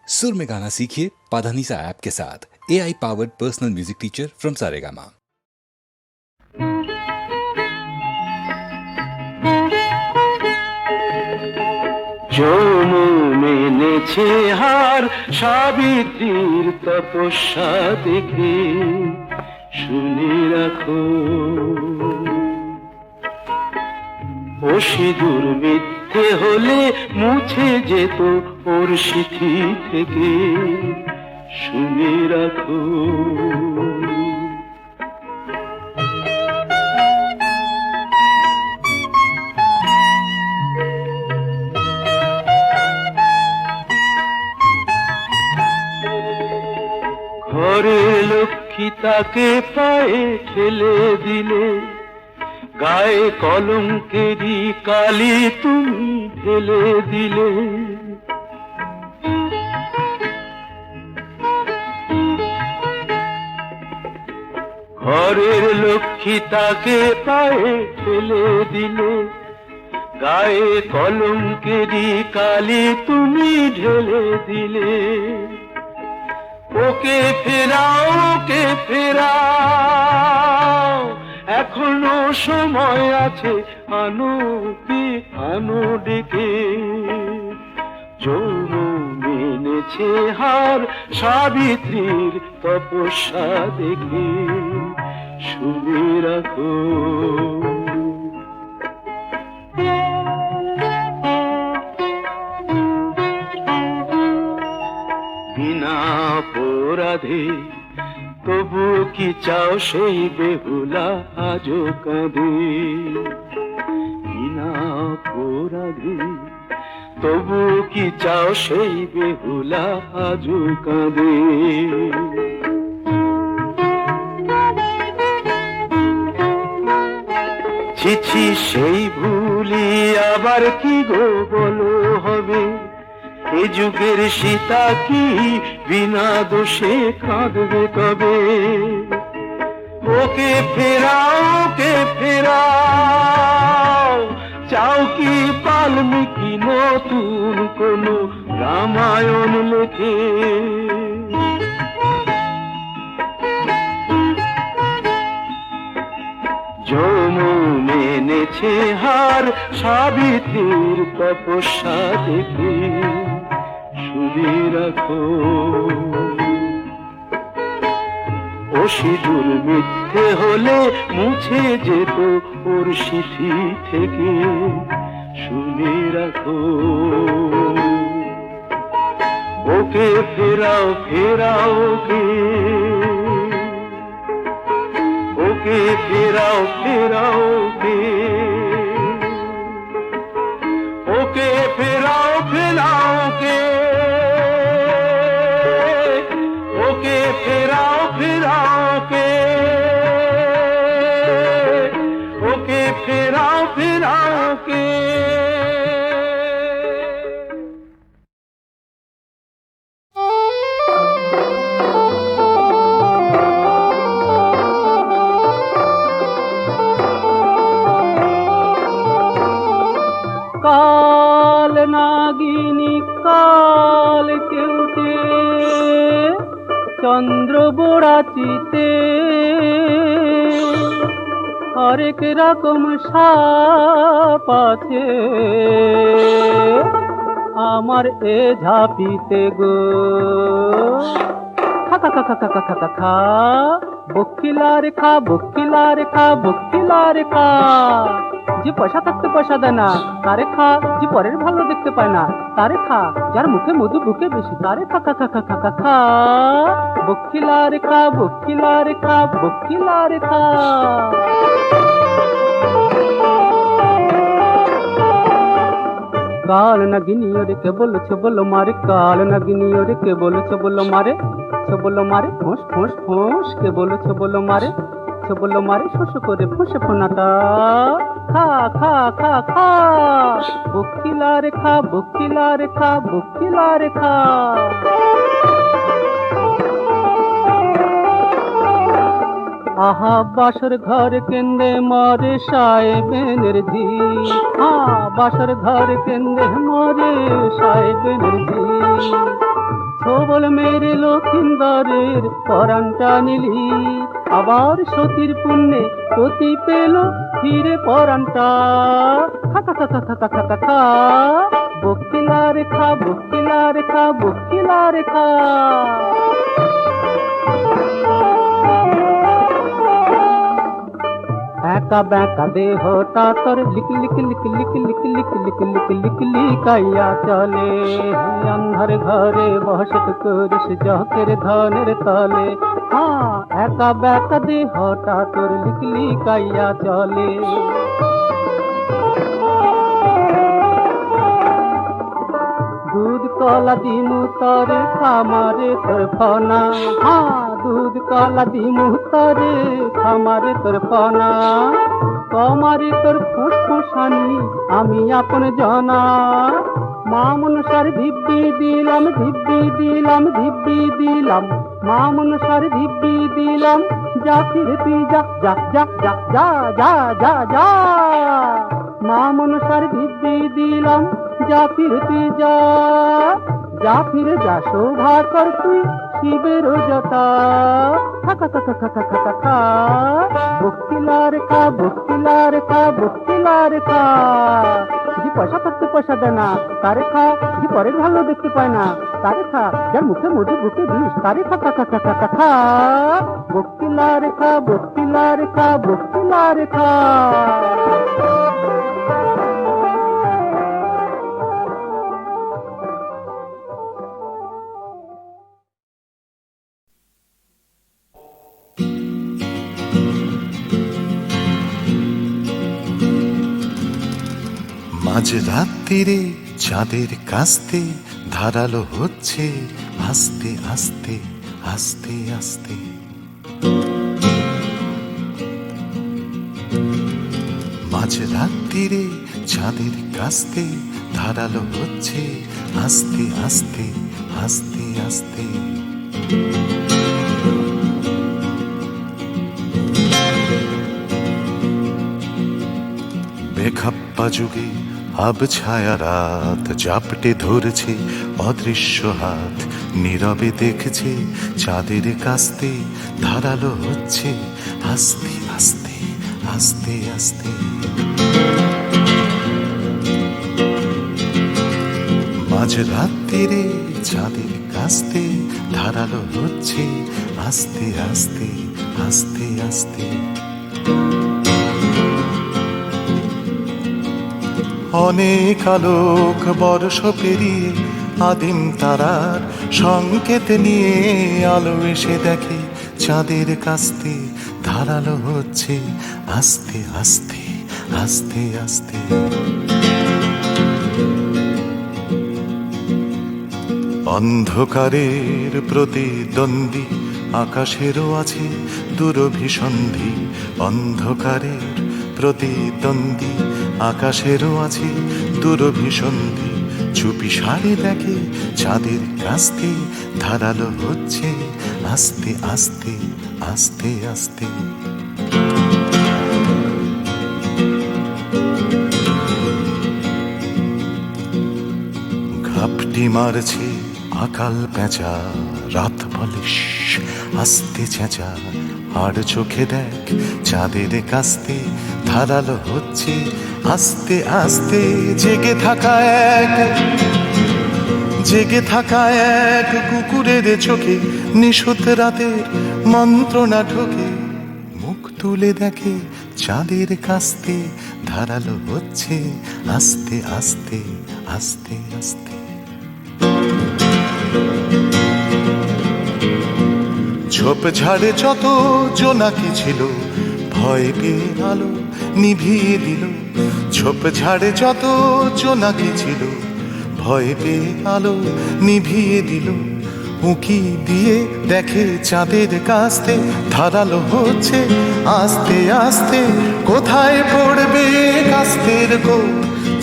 सुर में गाना सीखिए पाधानीसा ऐप के साथ। AI powered personal music teacher from Saregama. মেনেছে হার সাবিত্রীর তপস্যা দেখে শুনে রাখো, ও সিঁদুর মিথ্যে হলে মুছে যেত ওর সিঁথি থেকে, শুনে রাখো। ঘরে লক্ষ্মী তাকে পায়ে ঠেলে দিলে, গায়ে কলঙ্কেরই কালি তুমি ঢেলে দিলে। ঘরের লক্ষ্মী তাকে পায়ে ঠেলে দিলে, গায়ে কলঙ্কেরই কালি তুমি ঢেলে দিলে। ওকে ফেরাও, ওকে ফেরাও, এখনো সময় আছে, আনো কি আনো ডেকে। যৌবন মেনেছে হার সাবিত্রীর তপস্যা দেখে, শুনে রাখো। বিনা অপরাধে তবু কি চাও সেই বেহুলা আজও কাঁদে। বিনা অপরাধে তবু কি চাও সেই বেহুলা আজও কাঁদে। ছিছি সেই ভুলি আবার কি গো বলো হবে। এ যুগের সীতা কি বিনা দোষে কাঁদবে কবে। ওকে ফেরাও, ওকে ফেরাও, চাও কি বাল্মীকি নতুন কোন রামায়ণ লেখে। যৌবন এনেছে হার সাবিত্রীর তপস্যা দেখে, শুনে রাখো। ও সিঁদুর মিথ্যে হলে মুছে যেত ওর সিঁথি থেকে, শুনে রাখো। ওকে ফেরাও, ফেরাও ওকে, ওকে ফেরাও, ফেরাও ওকে, ওকে ফেরাও, ফেরাও ওকে, ওকে ফেরাও, ফেরাও ওকে, ওকে ফেরাও, ফেরাও ওকে। কাল নাগিনী কাল কেউটে চন্দ্র বোড়াচিতে, হরেক রকম সাপ আছে আমার এ ঝাপিতে গো। খা খা খা খা খা খা খা খা, বকিলা রে খা, বকিলা রে খা, বকিলা রে খা। যে পয়সা থাকতে পয়সা দেয় না তারে খা, যে পরের ভালো দেখতে পায় না তারে খা, যার মুখে মধু বুকে বেশি তারে খা খা খা খা খা খা খা। বকিলা রে খা, বকিলা রে খা, বকিলা রে খা। কাল নাগিনী ওরে কে বলেছে বলো মারে, কাল নাগিনী ওরে কে বলেছে বলো মারে, বলো মারে ফোঁস ফোঁস ফোঁস, কে বলেছে বলো মারে, বলো মারে শোষ করে ফোঁসে ফোনাটা। খা খা খা খা, বকিলা রে খা, বকিলা রে খা, বকিলা রে খা। আহা বাসর ঘর কেন্দ্রে মরে সাহেবেনের ঝি, বাসর ঘর কেন্দ্রে মরে সাহেবেনের ঝি। সবল মেরে লক্ষিন্দরের পরাণটা নিলি, আবার সতীর পুণ্যে সতী পেল ফিরে পরাণটা। খা খা খা খা খা খা খা খা, বকিলা রেখা বকিলা রেখা বকিলা রেখা। একা বেঁকা দেহটা তোর লিক লিক লিক লিক লিক লিক লিক লিক লিক লিকাইয়া চলে, অন্ধার ঘরে বসত করিস জকের ধনের তলে। হ্যাঁ, একা বেঁকা দেহটা তোর লিক লিকাইয়া চলে। দুধ কলা দিমু তরে খামারে তোর ফনা। হ্যাঁ, দুধ কলা দিমু তরে খামারে তোর ফনা। কমারে তোর ফুসফুসানি আমি আপন জনা। মা মনসার দিব্যি দিলাম দিব্যি দিলাম দিব্যি দিলাম, মা মনসার দিব্যি দিলাম। যা ফিরে তুই যা যা যা যা যা যা যা যা, মা মনসার দিব্যি দিলাম। যা ফিরে তুই যা, যা ফিরে যা শোভা কর তুই শিবের জটা। খা খা খা খা খা খা খা খা, বকিলা রেখা বকিলা রেখা বকিলা রেখা। যে পয়সা থাকতে পয়সা দেয় না তারে খা, যে পরের ভালো দেখতে পায় না তারে খা, যার মুখে মধু বুকে বিষ তারে খা খা খা খা খা খা খা। বকিলা রেখা বকিলা রেখা বকিলা রেখা। মাঝ রাত্রিরে চাঁদের কাস্তে ধারালো হচ্ছে আস্তে আস্তে আস্তে আস্তে। মাঝ রাত্রিরে চাঁদের কাস্তে ধারালো হচ্ছে আস্তে আস্তে আস্তে আস্তে। বেখাপ্পা যুগে আব ছায়া রাত জাপটে ধরেছে অদৃশ্য হাত, নীরবে দেখছে চাঁদের কাস্তে ধারালো হচ্ছে আস্তে আস্তে আস্তে আস্তে। মাঝ রাত্রিরে চাঁদের কাস্তে ধারালো হচ্ছে আস্তে আস্তে আস্তে আস্তে। অনেক আলোক বর্ষ পেরিয়ে আদিম তারার সংকেত নিয়ে আলো এসে দেখে চাঁদের কাস্তে ধারালো হচ্ছে আস্তে আস্তে আস্তে আস্তে। অন্ধকারের প্রতিদ্বন্দ্বী আকাশেরও আছে দুরভিসন্ধি। অন্ধকারের প্রতিদ্বন্দ্বী আকাশেরও আছে দুরভিসন্ধি। চুপি সারে দেখে চাঁদের কাস্তে ধারালো হচ্ছে আস্তে আস্তে আস্তে আস্তে। ঘাপটি মারছে আকাল পেঁচা, রাত বলে আস্তে চেঁচা। আর চোখে দেখ চাঁদের কাস্তে ধারালো হচ্ছে আস্তে আস্তে। জেগে থাকা এক কুকুরের চোখে নিশুত রাতের মন্ত্রণা ঢোকে। মুখ তুলে দেখে চাঁদের কাস্তে ধারালো হচ্ছে আস্তে আস্তে আস্তে আস্তে। ঝোপ ঝাড়ে যত জোনাকি ছিল ভয় পেয়ে আলো নিভিয়ে দিল। ঝোপ ঝাড়ে যত জোনাকি ছিল ভয় পেয়ে আলো নিভিয়ে দিল। উঁকি দিয়ে দেখে চাঁদের কাস্তে ধারালো হচ্ছে আস্তে আস্তে। কোথায় পড়বে কাস্তের কোপ,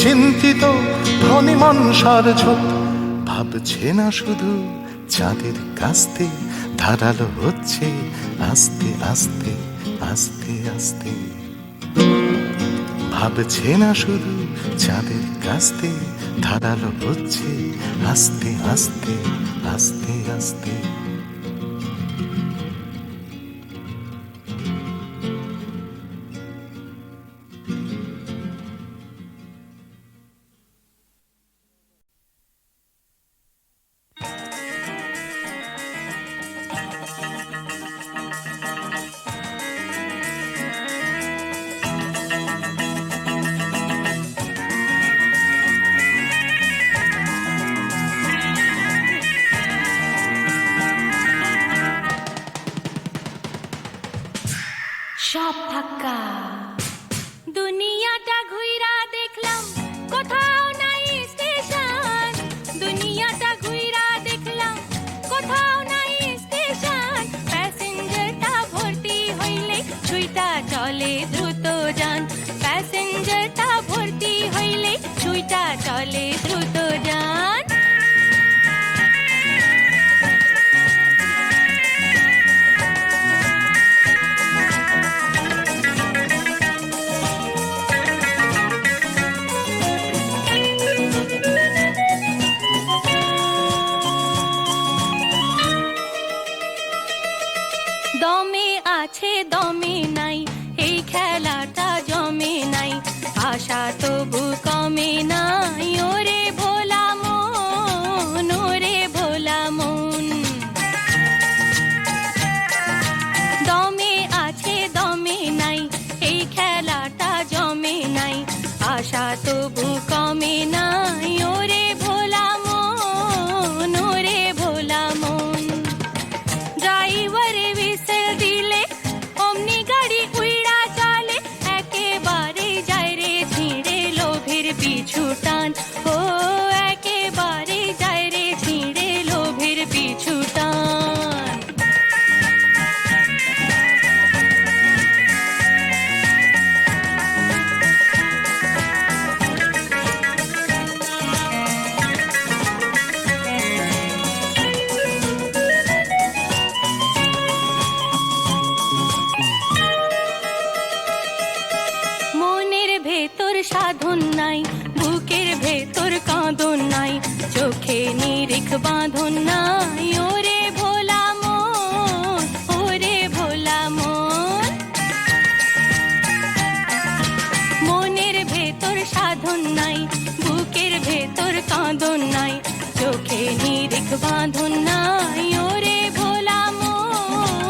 চিন্তিত ধনী মনসার ঝোপ। ভাবছে না শুধু চাঁদের কাস্তে ধারালো হচ্ছে আস্তে আস্তে আস্তে আস্তে। ভাবছে না শুধু চাঁদের কাস্তে ধারালো হচ্ছে আস্তে আস্তে আস্তে আস্তে। সব ফাঁকা দুনিয়াটা ঘুইরা দেখলাম কোথাও নাই স্টেশন দুনিয়াটা ঘুইরা দেখলাম কোথাও নাই স্টেশন প্যাসেঞ্জারটা ভর্তি হইলে ছুইটা চলে দ্রুত যান প্যাসেঞ্জারটা ভর্তি হইলে ছুইটা চলে দ্রুত যান দমে আছে দমে নাই এই খেলাটা জমে নাই আশা তবু কমে নাই ওরে ভোলা মন দমে আছে দমে নাই এই খেলাটা জমে নাই আশা তবু কমে নাই ওরে ভোলা মন ড্রাইভার হুইসেল দিলে অমনি গাড়ি উইড়া চলে একেবারে যায় রে ছিঁড়ে লোভের পিছু টান ও একেবারে যায় রে ছিঁড়ে লোভের পিছু টান মনের ভেতর সাধন নাই বুকের ভেতর কাঁদন নাই চোখে নিরিখ বাঁধন নাই ওরে ভোলা মন মনের ভেতর সাধন নাই বুকের ভেতর কাঁদন নাই চোখে নিরিখ বাঁধন নাই ওরে ভোলা মন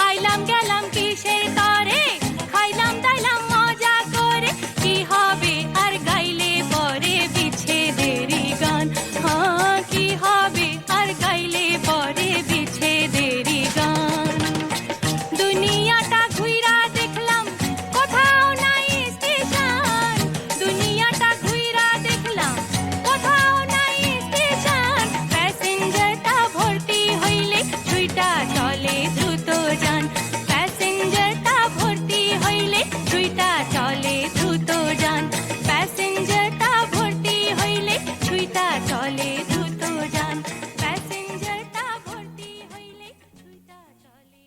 আইলাম গেলাম কিসের তরে খাইলাম দাইলাম মজা করে কি হবে আর গাইলে পরে বিচ্ছেদেরই গান হ্যাঁ কি হবে আর গাইলে পরে বিচ্ছেদেরই গান দুনিয়াটা ঘুইরা দেখলাম কোথাও নাই স্টেশন দুনিয়াটা ঘুইরা দেখলাম কোথাও নাই স্টেশন প্যাসেঞ্জারটা ভর্তি হইলে ছুইটা চলে দ্রুত যান প্যাসেঞ্জারটা ভর্তি হইলে ছুইটা চলে দ্রুত যান প্যাসেঞ্জারটা ভর্তি হইলে ছুইটা চলে দ্রুত যান প্যাসেঞ্জারটা ভর্তি হইলে ছুইটা চলে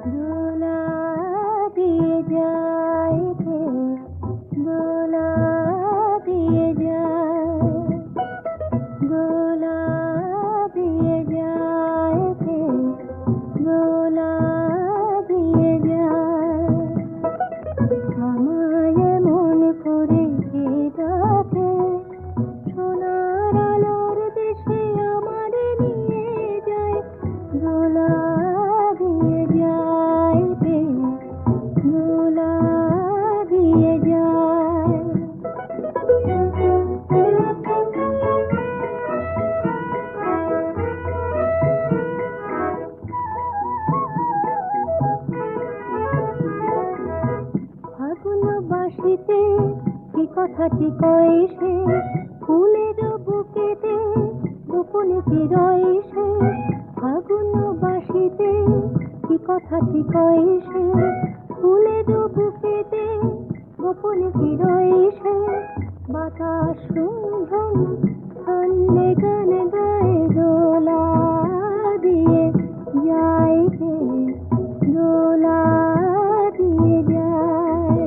দোলা দিয়ে যায় দোলা দিয়ে যায় দোলা দিয়ে যায় দোলা দিয়ে যায় আমায় মনে করে কে ডাকে সোনার আলোর দেশে আমার নিয়ে যায় দোলা দিয়ে যায় দোলা দিয়ে যায় ফাগুন বাসিতে কি কথাটি কয় সে ফুলের বুকেতে গোপনে কি রয় সে ফাগুন বাসিতে কি কথাটি কয় সে ফুলের বুকেতে গোপনে কি রয়েছে বাতাস রুমঝুম ছন্দে গানে গায়ে দোলা দিয়ে যায় কে দোলা দিয়ে যায়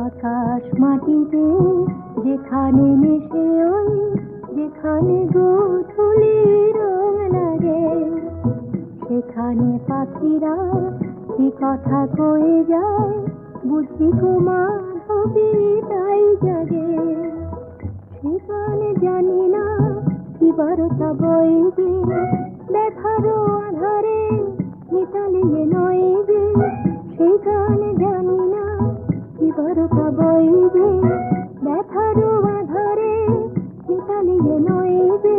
আকাশ মাটিতে যেখানে মিশে ওই যেখানে গোধূলি রং লাগে সেখানে পাখিরা কি কথা কয়ে যায় বুঝি গো মাধবী তাই জাগে সেখানে জানি না কি বারতা বইবে দেখারও আধারে মিতালিয়ে নয় যে সেখানে জানি না কি বারতা বইবে দেখারও আধারে মিতালিয়ে নয় যে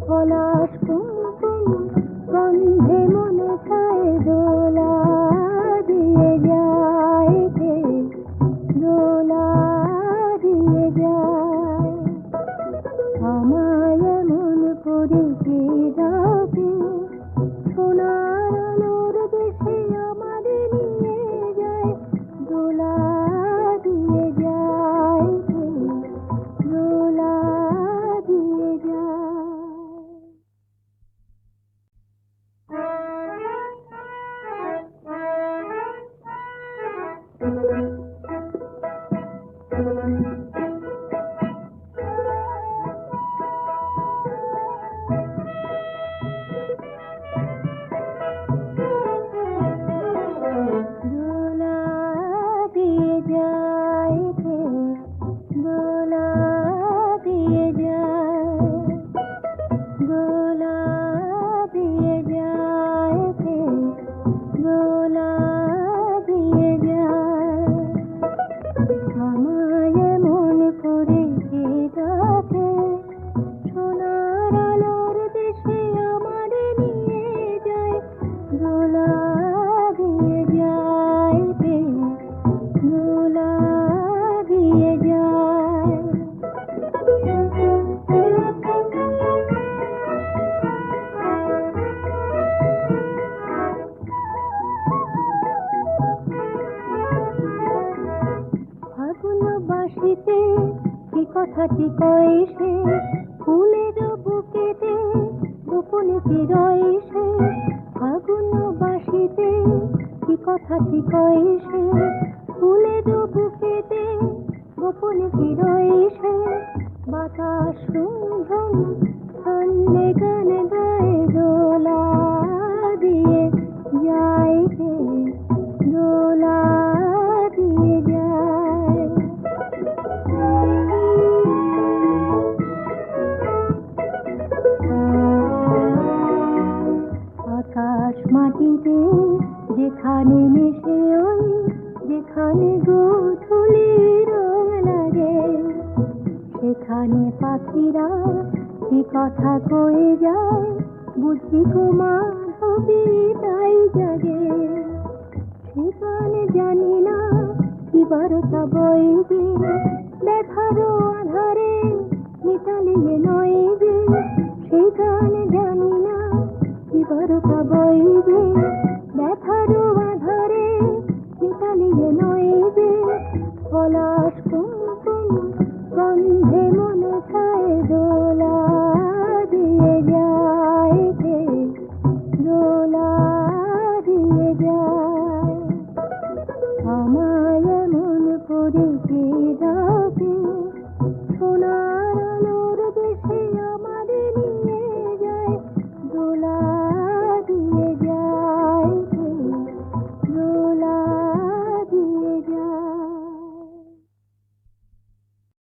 পলাশ কুমকুম গন্ধে মনে ছায় দোলা দিয়ে যায় কে দোলা দিয়ে যায় আমায় এমন করে কে ডাকে সোনার আলোর দেশে আমাদের নিয়ে যায় দোলা দিয়ে যায় কে দোলা দিয়ে যায় দোলা দিয়ে যায় কে দোলা দিয়ে যায় দোলা দিয়ে যায় কে দোলা দিয়ে যায় আমায় মন করে কে ডাকে সোনার আলোর দেশে আমার নিয়ে যায় দোলা দিয়ে যায় কে দোলা দিয়ে যায় ফাগুন বাসিতে কি কথাটি কয় সে ফুলের বুকেতে গোপনে কি রয়েছে ফাগুন বাসিতে কি কথাটি কয় সে ফুলের বুকেতে গোপনে কি রয়েছে বাতাস রুমঝুম ছন্দে গানে গায়ে দোলা দিয়ে যায় কে দোলা দিয়ে যায় আকাশ মাটিতে যেখানে মিশে ওই যেখানে গোধূলি রং লাগে সেখানে পাখিরা কি কথা কয়ে যায় বুঝি গো মাধবী তাই জাগে সেখানে জানি না কি বারতা বইবে দেখারও আধারে মিতালিয়ে নয় যে সেখানে জানি না কি বারতা বইবে দেখারও আধারে মিতালিয়ে নয় যে পলাশ কুমকুম গন্ধে মনে ছায় দোলা দিয়ে যায় কে দোলা দিয়ে যায় আমায় এমন করে কে